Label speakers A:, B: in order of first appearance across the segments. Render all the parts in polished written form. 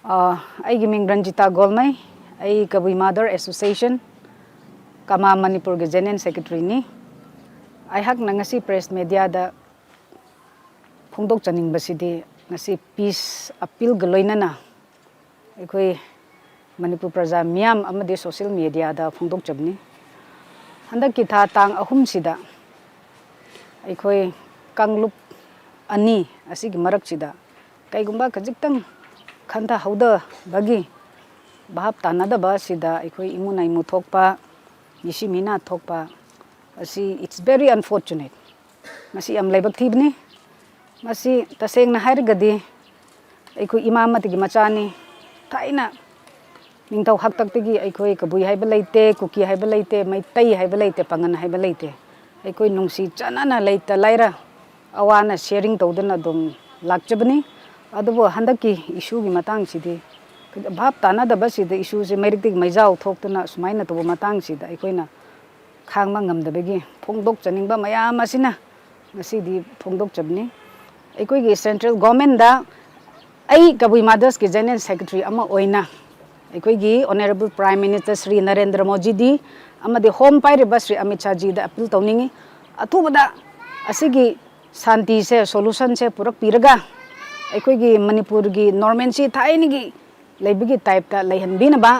A: ꯑꯩꯒꯤ ꯃꯤꯡ ꯔꯟꯖꯤꯇꯥ ꯒꯣꯜꯃꯩ ꯑꯩ ꯀꯕꯨꯏ ꯃꯥꯗꯔ ꯑꯦꯁꯣꯁꯤꯌꯦꯁꯟ ꯀꯃꯥ ꯃꯅꯤꯄꯨꯔꯒꯤ ꯖꯦꯅꯔꯦꯜ ꯁꯦꯀ꯭ꯔꯦꯇꯔꯤꯅꯤ ꯑꯩꯍꯥꯛꯅ ꯉꯁꯤ ꯄ꯭ꯔꯦꯁ ꯃꯦꯗꯤꯌꯥꯗ ꯐꯣꯡꯗꯣꯛꯆꯅꯤꯡꯕꯁꯤꯗꯤ ꯉꯁꯤ ꯄꯤꯁ ꯑꯄꯤꯜꯒ ꯂꯣꯏꯅꯅ ꯑꯩꯈꯣꯏ ꯃꯅꯤꯄꯨꯔ ꯄ꯭ꯔꯖꯥ ꯃꯤꯌꯥꯝ ꯑꯃꯗꯤ ꯁꯣꯁꯤꯌꯦꯜ ꯃꯦꯗꯤꯌꯥꯗ ꯐꯣꯡꯗꯣꯛꯆꯕꯅꯤ ꯍꯟꯗꯛꯀꯤ ꯊꯥ ꯇꯥꯡ 3 ꯑꯩꯈꯣꯏ ꯀꯥꯡꯂꯨꯞ ꯑꯅꯤ ꯑꯁꯤꯒꯤ ꯃꯔꯛꯁꯤꯗ ꯀꯩꯒꯨꯝꯕ ꯈꯖꯤꯛꯇꯪ ꯈꯟꯊꯍꯧꯗꯕꯒꯤ ꯚꯥꯞ ꯇꯥꯅꯗꯕ ꯑꯁꯤꯗ ꯑꯩꯈꯣꯏ ꯏꯃꯨ ꯅꯥꯏꯃꯨ ꯊꯣꯛꯄ ꯃꯤꯁꯤ ꯃꯤꯅꯥ ꯊꯣꯛꯄ ꯑꯁꯤ ꯏꯠꯁ ꯚꯦꯔꯤ ꯑꯟꯐꯣꯔꯆꯨꯅꯦꯠ ꯃꯁꯤ ꯌꯥꯝ ꯂꯥꯏꯕꯛ ꯊꯤꯕꯅꯤ ꯃꯁꯤ ꯇꯁꯦꯡꯅ ꯍꯥꯏꯔꯒꯗꯤ ꯑꯩꯈꯣꯏ ꯏꯃꯥ ꯑꯃꯠꯇꯒꯤ ꯃꯆꯥꯅꯤ ꯊꯥꯏꯅ ꯅꯤꯡꯊꯧ ꯍꯥꯛꯇꯛꯇꯒꯤ ꯑꯩꯈꯣꯏ ꯀꯕꯨꯏ ꯍꯥꯏꯕ ꯂꯩꯇꯦ ꯀꯨꯀꯤ ꯍꯥꯏꯕ ꯂꯩꯇꯦ ꯃꯩꯇꯩ ꯍꯥꯏꯕ ꯂꯩꯇꯦ ꯄꯥꯉꯟ ꯍꯥꯏꯕ ꯂꯩꯇꯦ ꯑꯩꯈꯣꯏ ꯅꯨꯡꯁꯤ ꯆꯥꯟꯅꯅ ꯂꯩꯇ ꯂꯥꯏꯔ ꯑꯋꯥꯅ ꯁꯦꯌꯔꯤꯡ ꯇꯧꯗꯨꯅ ꯑꯗꯨꯝ ꯂꯥꯛꯆꯕꯅꯤ ꯑꯗꯨꯕꯨ ꯍꯟꯗꯛꯀꯤ ꯏꯁꯨꯒꯤ ꯃꯇꯥꯡꯁꯤꯗꯤ ꯚꯥꯞ ꯇꯥꯅꯗꯕꯁꯤꯗ ꯏꯁꯨꯁꯦ ꯃꯩꯔꯤꯛꯇꯒꯤ ꯃꯩꯖꯥꯎ ꯊꯣꯛꯇꯨꯅ ꯁꯨꯃꯥꯏꯅ ꯇꯧꯕ ꯃꯇꯥꯡꯁꯤꯗ ꯑꯩꯈꯣꯏꯅ ꯈꯥꯡꯕ ꯉꯝꯗꯕꯒꯤ ꯐꯣꯡꯗꯣꯛꯆꯅꯤꯡꯕ ꯃꯌꯥꯝ ꯑꯁꯤꯅ ꯉꯁꯤꯗꯤ ꯐꯣꯡꯗꯣꯛꯆꯕꯅꯤ ꯑꯩꯈꯣꯏꯒꯤ ꯁꯦꯟꯇ꯭ꯔꯦꯜ ꯒꯣꯚꯔꯟꯃꯦꯟꯠꯗ ꯑꯩ ꯀꯕꯨꯏ ꯃꯥꯗꯔꯁꯀꯤ ꯖꯦꯅꯔꯦꯜ ꯁꯦꯀ꯭ꯔꯦꯇꯔꯤ ꯑꯃ ꯑꯣꯏꯅ ꯑꯩꯈꯣꯏꯒꯤ honourable prime minister Shri Narendra Modiji ꯑꯃꯗꯤ ꯍꯣꯝ ꯄꯥꯏꯔꯤꯕ ಶ್ರೀ ꯑꯃꯤꯠ ꯁꯥꯍꯖꯤꯗ ꯑꯄꯤꯜ ꯇꯧꯅꯤꯡꯉꯤ ꯑꯊꯨꯕꯗ ꯑꯁꯤꯒꯤ ꯁꯥꯟꯇꯤꯁꯦ ꯁꯣꯂꯨꯁꯟꯁꯦ ꯄꯨꯔꯛꯄꯤꯔꯒ ꯑꯩꯈꯣꯏꯒꯤ ꯃꯅꯤꯄꯨꯔꯒꯤ ꯅꯣꯔꯃꯦꯜꯁꯤ ꯊꯥꯏꯅꯒꯤ ꯂꯩꯕꯒꯤ ꯇꯥꯏꯞꯇ ꯂꯩꯍꯟꯕꯤꯅꯕ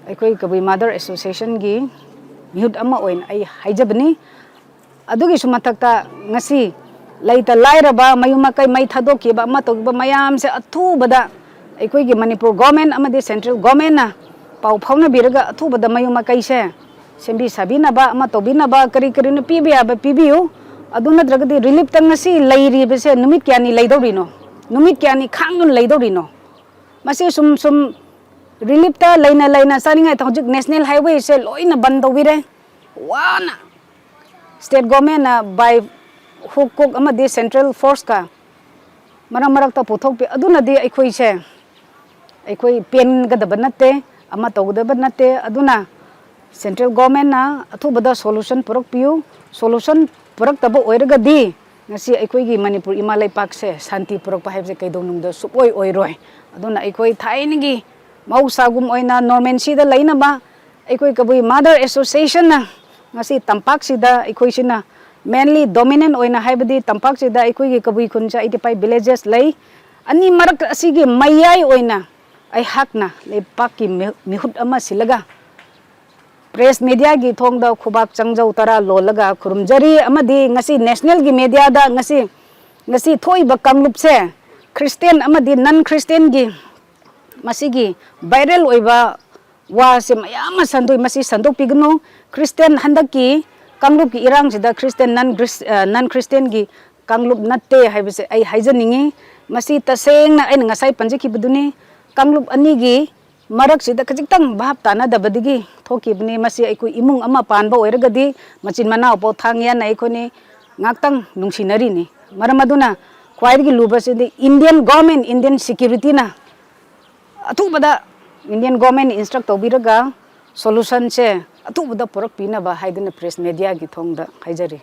A: ꯑꯩꯈꯣꯏ ꯀꯕꯨꯏ ꯃꯥꯗꯔ ꯑꯦꯁꯣꯁꯤꯌꯦꯁꯟꯒꯤ ꯃꯤꯍꯨꯠ ꯑꯃ ꯑꯣꯏꯅ ꯑꯩ ꯍꯥꯏꯖꯕꯅꯤ ꯑꯗꯨꯒꯤꯁꯨ ꯃꯊꯛꯇ ꯉꯁꯤ ꯂꯩꯇ ꯂꯥꯏꯔꯕ ꯃꯌꯨꯝ ꯃꯀꯩ ꯃꯩ ꯊꯥꯗꯣꯛꯈꯤꯕ ꯑꯃ ꯇꯧꯈꯤꯕ ꯃꯌꯥꯝꯁꯦ ꯑꯊꯨꯕꯗ ꯑꯩꯈꯣꯏꯒꯤ ꯃꯅꯤꯄꯨꯔ ꯒꯣꯚꯔꯟꯃꯦꯟꯠ ꯑꯃꯗꯤ ꯁꯦꯟꯇ꯭ꯔꯦꯜ ꯒꯣꯚꯔꯟꯃꯦꯟꯠꯅ ꯄꯥꯎ ꯐꯥꯎꯅꯕꯤꯔꯒ ꯑꯊꯨꯕꯗ ꯃꯌꯨꯝ ꯃꯀꯩꯁꯦ ꯁꯦꯝꯕꯤ ꯁꯥꯕꯤꯅꯕ ꯑꯃ ꯇꯧꯕꯤꯅꯕ ꯀꯔꯤ ꯀꯔꯤꯅꯣ ꯄꯤꯕ ꯌꯥꯕ ꯄꯤꯕꯤꯌꯨ ꯑꯗꯨ ꯅꯠꯇ꯭ꯔꯒꯗꯤ ꯔꯤꯂꯤꯐꯇ ꯉꯁꯤ ꯂꯩꯔꯤꯕꯁꯦ ꯅꯨꯃꯤꯠ ꯀꯌꯥꯅꯤ ꯂꯩꯗꯧꯔꯤꯅꯣ ꯅꯨꯃꯤꯠ ꯀꯌꯥꯅꯤ ꯈꯥꯡꯗꯨꯅ ꯂꯩꯗꯧꯔꯤꯅꯣ ꯃꯁꯤ ꯁꯨꯝ ꯔꯤꯂꯤꯐꯇ ꯂꯩꯅ ꯆꯥꯅꯤꯡꯉꯥꯏ ꯍꯧꯖꯤꯛ ꯅꯦꯁꯅꯦꯜ ꯍꯥꯏꯋꯦꯁꯦ ꯂꯣꯏꯅ ꯕꯟ ꯇꯧꯕꯤꯔꯦ ꯋꯥꯅ ꯁ꯭ꯇꯦꯠ ꯒꯣꯚꯔꯟꯃꯦꯟꯠꯅ ꯕꯥꯏ ꯍꯨꯛ ꯀꯨꯛ ꯑꯃꯗꯤ ꯁꯦꯟꯇ꯭ꯔꯦꯜ ꯐꯣꯔꯁꯀ ꯃꯔꯛꯇ ꯄꯨꯊꯣꯛꯄꯤ ꯑꯗꯨꯅꯗꯤ ꯑꯩꯈꯣꯏ ꯄꯦꯟꯒꯗꯕ ꯅꯠꯇꯦ ꯑꯃ ꯇꯧꯒꯗꯕ ꯅꯠꯇꯦ ꯑꯗꯨꯅ ꯁꯦꯟꯇ꯭ꯔꯦꯜ ꯒꯣꯚꯔꯟꯃꯦꯟꯠꯅ ꯑꯊꯨꯕꯗ ꯁꯣꯂꯨꯁꯟ ꯄꯨꯔꯛꯄꯤꯌꯨ ꯁꯣꯂꯨꯁꯟ ꯄꯨꯔꯛꯇꯕ ꯑꯣꯏꯔꯒꯗꯤ ꯉꯁꯤ ꯑꯩꯈꯣꯏꯒꯤ ꯃꯅꯤꯄꯨꯔ ꯏꯃꯥ ꯂꯩꯄꯥꯛꯁꯦ ꯁꯥꯟꯇꯤ ꯄꯨꯔꯛꯄ ꯍꯥꯏꯕꯁꯦ ꯀꯩꯗꯧꯅꯨꯡꯗ ꯁꯨꯛꯑꯣꯏ ꯑꯣꯏꯔꯣꯏ ꯑꯗꯨꯅ ꯑꯩꯈꯣꯏ ꯊꯥꯏꯅꯒꯤ ꯃꯍꯧꯁꯥꯒꯨꯝ ꯑꯣꯏꯅ ꯅꯣꯔꯃꯦꯜꯁꯤꯗ ꯂꯩꯅꯕ ꯑꯩꯈꯣꯏ ꯀꯕꯨꯏ ꯃꯥꯗꯔ ꯑꯦꯁꯣꯁꯤꯌꯦꯁꯟꯅ ꯉꯁꯤ ꯇꯝꯄꯥꯛꯁꯤꯗ ꯑꯩꯈꯣꯏꯁꯤꯅ ꯃꯦꯟꯂꯤ ꯗꯣꯃꯤꯅꯦꯟ ꯑꯣꯏꯅ ꯍꯥꯏꯕꯗꯤ ꯇꯝꯄꯥꯛꯁꯤꯗ ꯑꯩꯈꯣꯏꯒꯤ ꯀꯕꯨꯏ ꯈꯨꯟꯁꯦ 85 ꯚꯤꯂꯦꯖꯦꯁ ꯂꯩ ꯑꯅꯤ ꯃꯔꯛ ꯑꯁꯤꯒꯤ ꯃꯌꯥꯏ ꯑꯣꯏꯅ ꯑꯩꯍꯥꯛꯅ ꯂꯩꯄꯥꯛꯀꯤ ꯃꯤꯍꯨꯠ ꯑꯃ ꯁꯤꯜꯂꯒ ꯄ꯭ꯔꯦꯁ ꯃꯦꯗꯤꯌꯥꯒꯤ ꯊꯣꯡꯗ ꯈꯨꯕꯥꯛ ꯆꯪꯖꯧ ꯇꯔꯥ ꯂꯣꯜꯂꯒ ꯈꯨꯔꯨꯝꯖꯔꯤ ꯑꯃꯗꯤ ꯉꯁꯤ ꯅꯦꯁꯅꯦꯜꯒꯤ ꯃꯦꯗꯤꯌꯥꯗ ꯉꯁꯤ ꯊꯣꯛꯏꯕ ꯀꯥꯡꯂꯨꯞꯁꯦ ꯈ꯭ꯔꯤꯁꯇꯦꯟ ꯑꯃꯗꯤ ꯅꯟ ꯈ꯭ꯔꯤꯁꯇꯦꯟꯒꯤ ꯃꯁꯤꯒꯤ ꯚꯥꯏꯔꯦꯜ ꯑꯣꯏꯕ ꯋꯥꯁꯦ ꯃꯌꯥꯝ ꯑꯃ ꯃꯁꯤ ꯁꯟꯗꯣꯛꯄꯤꯒꯅꯨ ꯈ꯭ꯔꯤꯁꯇꯦꯟ ꯍꯟꯗꯛꯀꯤ ꯀꯥꯡꯂꯨꯞꯀꯤ ꯏꯔꯥꯡꯁꯤꯗ ꯈ꯭ꯔꯤꯁꯇꯦꯟ ꯅꯟ ꯈ꯭ꯔꯤꯁꯇꯦꯟꯒꯤ ꯀꯥꯡꯂꯨꯞ ꯅꯠꯇꯦ ꯍꯥꯏꯕꯁꯦ ꯑꯩ ꯍꯥꯏꯖꯅꯤꯡꯉꯤ ꯃꯁꯤ ꯇꯁꯦꯡꯅ ꯑꯩꯅ ꯉꯁꯥꯏ ꯄꯟꯖꯈꯤꯕꯗꯨꯅꯤ ꯀꯥꯡꯂꯨꯞ ꯑꯅꯤꯒꯤ ꯃꯔꯛꯁꯤꯗ ꯈꯖꯤꯛꯇꯪ ꯚꯥꯞ ꯇꯥꯅꯗꯕꯗꯒꯤ ꯊꯣꯛꯈꯤꯕꯅꯤ ꯃꯁꯤ ꯑꯩꯈꯣꯏ ꯏꯃꯨꯡ ꯑꯃ ꯄꯥꯟꯕ ꯑꯣꯏꯔꯒꯗꯤ ꯃꯆꯤꯟ ꯃꯅꯥꯎ ꯄꯥꯎ ꯊꯥꯡ ꯌꯥꯟꯅ ꯑꯩꯈꯣꯏꯅꯤ ꯉꯥꯛꯇꯪ ꯅꯨꯡꯁꯤꯅꯔꯤꯅꯤ ꯃꯔꯝ ꯑꯗꯨꯅ ꯈ꯭ꯋꯥꯏꯗꯒꯤ ꯂꯨꯕꯁꯤꯗꯤ ꯏꯟꯗꯤꯌꯟ ꯒꯣꯚꯔꯟꯃꯦꯟꯠ ꯏꯟꯗꯤꯌꯟ ꯁꯦꯀ꯭ꯌꯨꯔꯤꯇꯤꯅ ꯑꯊꯨꯕꯗ ꯏꯟꯗꯤꯌꯟ ꯒꯣꯚꯔꯟꯃꯦꯟꯠ ꯏꯟꯁꯇ꯭ꯔꯛ ꯇꯧꯕꯤꯔꯒ ꯁꯣꯂꯨꯁꯟꯁꯦ ꯑꯊꯨꯕꯗ ꯄꯨꯔꯛꯄꯤꯅꯕ ꯍꯥꯏꯗꯨꯅ ꯄ꯭ꯔꯦꯁ ꯃꯦꯗꯤꯌꯥꯒꯤ ꯊꯣꯡꯗ ꯍꯥꯏꯖꯔꯤ